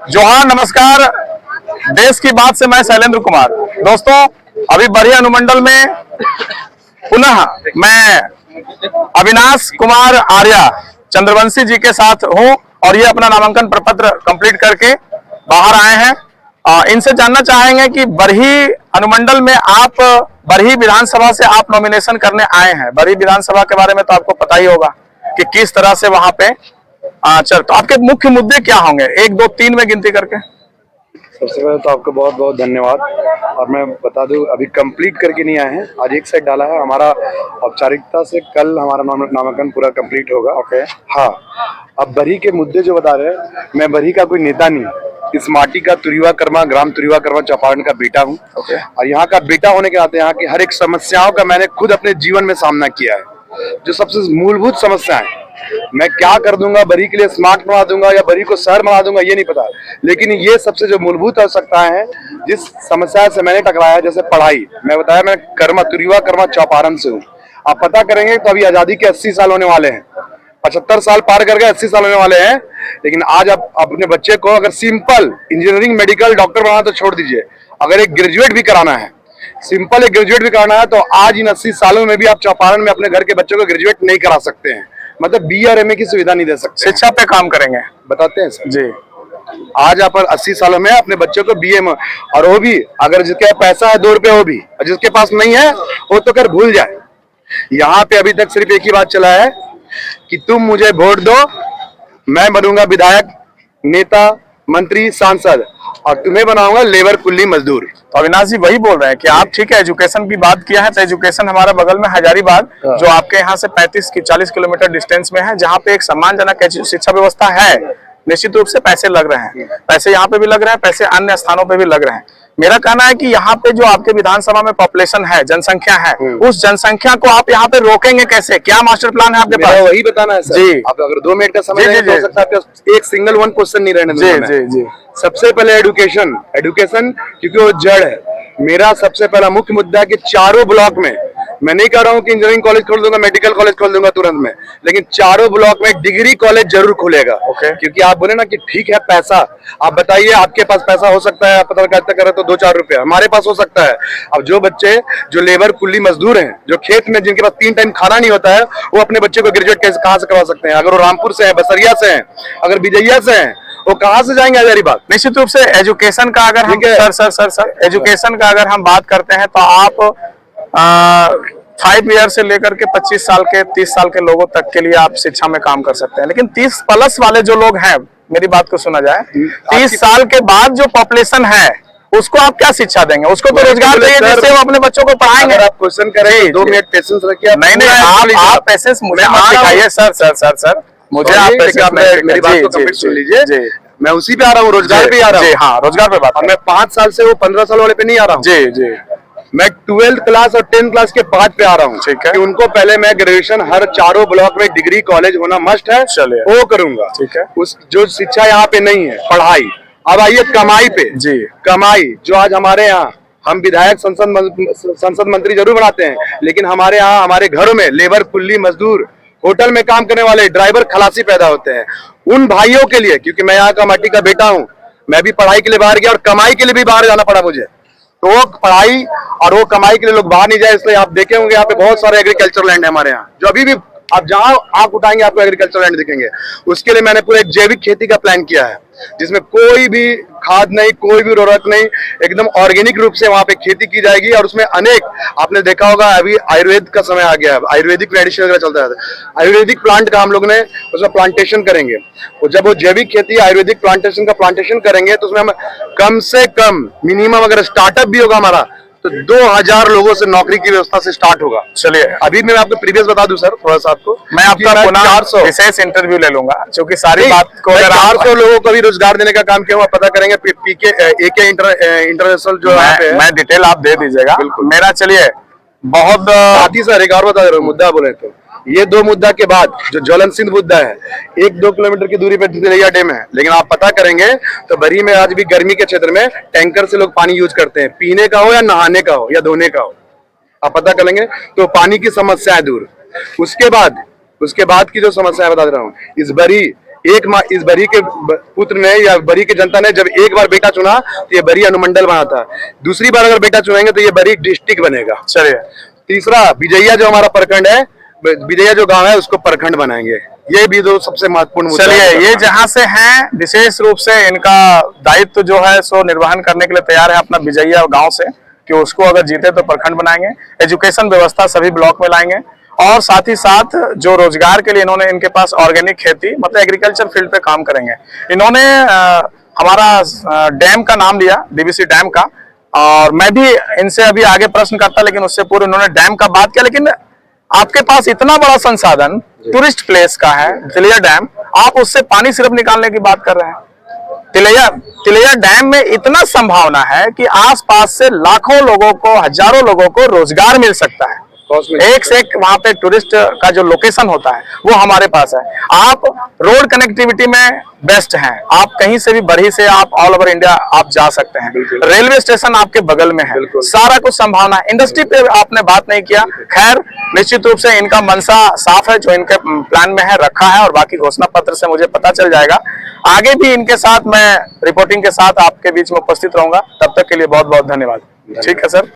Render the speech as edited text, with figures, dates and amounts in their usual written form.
जोहार, नमस्कार। देश की बात से मैं शैलेंद्र कुमार। दोस्तों, अभी बरही अनुमंडल में पुनः मैं अविनाश कुमार आर्या चंद्रवंशी जी के साथ हूं और ये अपना नामांकन प्रपत्र कंप्लीट करके बाहर आए हैं। इनसे जानना चाहेंगे कि बरही अनुमंडल में आप बरही विधानसभा से आप नॉमिनेशन करने आए हैं। बरही विधानसभा के बारे में तो आपको पता ही होगा कि किस तरह से वहां पे चल, तो आपके मुख्य मुद्दे क्या होंगे, 1, 2, 3 में गिनती करके? सबसे पहले तो आपको बहुत बहुत धन्यवाद। और मैं बता दूं, अभी कंप्लीट करके नहीं आए हैं, आज एक साइड डाला है। हमारा औपचारिकता से कल हमारा नामांकन पूरा कंप्लीट होगा। ओके। हाँ, अब बरही के मुद्दे जो बता रहे हैं, मैं बरही का कोई नेता नहीं, इस माटी का तुरीवा कर्मा, ग्राम तुरीवा कर्मा चौपारण का बेटा हूँ। और यहाँ का बेटा होने के नाते यहाँ की हर एक समस्याओं का मैंने खुद अपने जीवन में सामना किया है। जो सबसे मूलभूत समस्या है, मैं क्या कर दूंगा, बरही के लिए स्मार्ट बना दूंगा या बरही को शहर बना दूंगा, ये नहीं पता, लेकिन ये सबसे जो मूलभूत आवश्यकताएं हैं जिस समस्या से मैंने टकराया, जैसे पढ़ाई। मैं बताया, मैं कर्मा तुरीवा कर्मा चौपारण से हूँ। आप पता करेंगे तो अभी आजादी के 80 साल होने वाले हैं, 75 साल पार करके 80 साल होने वाले हैं। लेकिन आज आप अपने बच्चे को अगर सिंपल इंजीनियरिंग, मेडिकल, डॉक्टर बनाना तो छोड़ दीजिए, अगर एक ग्रेजुएट भी कराना है, सिंपल एक ग्रेजुएट भी कराना है, तो आज इन 80 सालों में भी आप चौपारण में अपने घर के बच्चों को ग्रेजुएट नहीं करा सकते हैं। मतलब बी और एमए की सुविधा नहीं दे सकते। शिक्षा पे काम करेंगे, बताते हैं सर जी। आज आप 80 सालों में अपने बच्चों को बीए में, और वो भी अगर जिसके पैसा है 2 रुपए, वो भी, और जिसके पास नहीं है वो तो कर भूल जाए। यहाँ पे अभी तक सिर्फ एक ही बात चला है कि तुम मुझे वोट दो, मैं बनूंगा विधायक, नेता, मंत्री, सांसद, और तुम्हें बनाऊंगा लेबर कुल्ली मजदूर। तो अविनाश जी वही बोल रहे हैं कि आप ठीक है एजुकेशन की बात किया है, तो एजुकेशन हमारा बगल में हजारीबाग, जो आपके यहाँ से 40 किलोमीटर डिस्टेंस में है, जहाँ पे एक सम्मानजनक शिक्षा व्यवस्था है। निश्चित रूप से पैसे लग रहे हैं, पैसे यहाँ पे भी लग रहे हैं, पैसे अन्य स्थानों पे भी लग रहे हैं। मेरा कहना है कि यहाँ पे जो आपके विधानसभा में पॉपुलेशन है, जनसंख्या है, उस जनसंख्या को आप यहाँ पे रोकेंगे कैसे? क्या मास्टर प्लान है आपके पास? वही बताना है सर जी। आप अगर 2 मिनट का समय दें तो हो सकता है एक सिंगल वन क्वेश्चन नहीं रहने दूंगा। जी जी जी। सबसे पहले एजुकेशन, क्योंकि वो जड़ है। मेरा सबसे पहला मुख्य मुद्दा है कि चारों ब्लॉक में, मैं नहीं कह रहा हूँ कि इंजीनियरिंग कॉलेज खोल दूंगा, मेडिकल कॉलेज खोल दूंगा तुरंत में, लेकिन चारों ब्लॉक में डिग्री कॉलेज जरूर खुलेगा। क्योंकि आप बोले ना कि ठीक है पैसा, आप बताइए, आपके पास पैसा हो सकता है, पत्रकारिता करे तो 2-4 रुपए हमारे पास हो सकता है। अब जो बच्चे जो लेबर कुल्ली मजदूर हैं, जो खेत में, जिनके पास 3 टाइम खाना नहीं होता है, वो अपने बच्चे को ग्रेजुएट कैसे कहाँ से करवा सकते हैं? अगर वो रामपुर से है, बसरिया से है, अगर बिजैया से है, वो कहाँ से जाएंगे? हजारीबाग। निश्चित रूप से एजुकेशन का अगर हम सर एजुकेशन का अगर हम बात करते हैं, तो आप 5 ईयर से लेकर के 25 साल के, 30 साल के लोगों तक के लिए आप शिक्षा में काम कर सकते हैं। लेकिन 30 प्लस वाले जो लोग हैं, मेरी बात को सुना जाए, 30 साल के बाद जो पॉपुलेशन है, उसको आप क्या शिक्षा देंगे? उसको तो रोजगार चाहिए जिससे वो अपने बच्चों को पढ़ाएंगे। आप क्वेश्चन करें, 2 मिनट पेशेंस रखिए। नहीं, आप पेशेंस मुझे मत सिखाइए सर। मुझे आप मेरी बात को कंप्लीट सुन लीजिए। मैं उसी पे आ रहा हूँ, रोजगार पे आ रहा हूँ। हाँ, रोजगार पे बात। मैं 5 साल से वो 15 साल वाले पे नहीं आ रहा हूँ। जी जी। मैं 12th क्लास और 10th क्लास के बाद पे आ रहा हूँ। ठीक है। कि उनको पहले मैं ग्रेजुएशन, हर चारों ब्लॉक में डिग्री कॉलेज होना मस्ट है, चलिए वो करूंगा। ठीक है। उस जो शिक्षा यहाँ पे नहीं है, पढ़ाई। अब आइए कमाई पे। जी। कमाई जो आज हमारे यहाँ, हम विधायक, संसद मंत्री जरूर बनाते हैं, लेकिन हमारे यहाँ, हमारे घरों में लेबर कुल्ली मजदूर, होटल में काम करने वाले ड्राइवर, खलासी पैदा होते हैं। उन भाइयों के लिए, क्योंकि मैं यहाँ का माटी का बेटा हूँ, मैं भी पढ़ाई के लिए बाहर गया और कमाई के लिए भी बाहर जाना पड़ा मुझे, तो वो पढ़ाई और वो कमाई के लिए लोग बाहर नहीं जाए। इसलिए आप देखे होंगे यहाँ पे बहुत सारे एग्रीकल्चर लैंड है हमारे यहाँ, जो अभी भी आप जहां आंख उठाएंगे आपको एग्रीकल्चर लैंड दिखेंगे। उसके लिए मैंने पूरा एक जैविक खेती का प्लान किया है, जिसमें कोई भी खाद नहीं, कोई भी उर्वरक नहीं, एकदम ऑर्गेनिक रूप से वहां पे खेती की जाएगी। और उसमें अनेक, आपने देखा होगा अभी आयुर्वेद का समय आ गया है, आयुर्वेदिक मेडिसिन वगैरह चलता है, आयुर्वेदिक प्लांट का हम लोग ने उसमें प्लांटेशन करेंगे। और जब वो जैविक खेती आयुर्वेदिक प्लांटेशन का प्लांटेशन करेंगे, तो उसमें हम कम से कम मिनिमम, अगर स्टार्टअप भी होगा हमारा, तो 2000 लोगों से नौकरी की व्यवस्था से स्टार्ट होगा। चलिए, अभी मैं आपको प्रीवियस बता दूं सर, थोड़ा सा आपको, मैं आपका 400 विशेष इंटरव्यू ले लूंगा, क्योंकि सारी बात को 400 लोगों को भी रोजगार देने का काम किया हुआ, पता करेंगे। पीके एके इंटरनेशनल जो है, मैं डिटेल आप दे दीजिएगा मेरा। चलिए, बहुत सर एक और बता दे रहा हूँ, मुद्दा बोले तो ये 2 मुद्दा के बाद जो ज्वलनशील मुद्दा है, 1-2 किलोमीटर की दूरी पे तिलैया डैम है, लेकिन आप पता करेंगे तो बरही में आज भी गर्मी के क्षेत्र में टैंकर से लोग पानी यूज करते हैं, पीने का हो या नहाने का हो या धोने का हो, आप पता करेंगे तो पानी की समस्या है दूर। उसके बाद की जो समस्या है बता दे रहा हूँ, इस बरही एक माँ इस बरी के पुत्र ने या बरी की जनता ने जब एक बार बेटा चुना तो ये बरी अनुमंडल बना था। दूसरी बार अगर बेटा चुनेंगे तो ये बरी डिस्ट्रिक्ट बनेगा। चलिए, तीसरा, विजयिया जो हमारा प्रखंड है, विजयिया जो गांव है उसको प्रखंड बनाएंगे। ये भी दो सबसे महत्वपूर्ण मुद्दा चलिए, है। ये जहां से हैं विशेष रूप से इनका दायित्व जो है सो निर्वहन करने के लिए तैयार है अपना विजयिया गांव से, कि उसको अगर जीते तो प्रखंड बनाएंगे, एजुकेशन व्यवस्था सभी ब्लॉक में लाएंगे, और साथ ही साथ जो रोजगार के लिए इन्होंने इनके पास ऑर्गेनिक खेती मतलब एग्रीकल्चर फील्ड पे काम करेंगे। इन्होंने हमारा डैम का नाम लिया, डीवीसी डैम का, और मैं भी इनसे अभी आगे प्रश्न करता, लेकिन उससे पूर्व इन्होंने डैम का बात किया। लेकिन आपके पास इतना बड़ा संसाधन टूरिस्ट प्लेस का है तिलैया डैम, आप उससे पानी सिर्फ निकालने की बात कर रहे हैं। तिलैया डैम में इतना संभावना है कि आसपास से लाखों लोगों को, हजारों लोगों को रोजगार मिल सकता है। एक से एक वहां पे टूरिस्ट का जो लोकेशन होता है वो हमारे पास है। आप रोड कनेक्टिविटी में बेस्ट हैं, आप कहीं से भी बरही से आप ऑल ओवर इंडिया आप जा सकते हैं। रेलवे स्टेशन आपके बगल में है, सारा कुछ संभावना है। इंडस्ट्री पे आपने बात नहीं किया, खैर निश्चित रूप से इनका मनसा साफ है, जो इनके प्लान में है रखा है, और बाकी घोषणा पत्र से मुझे पता चल जाएगा। आगे भी इनके साथ मैं रिपोर्टिंग के साथ आपके बीच में उपस्थित रहूंगा। तब तक के लिए बहुत बहुत धन्यवाद। ठीक है सर।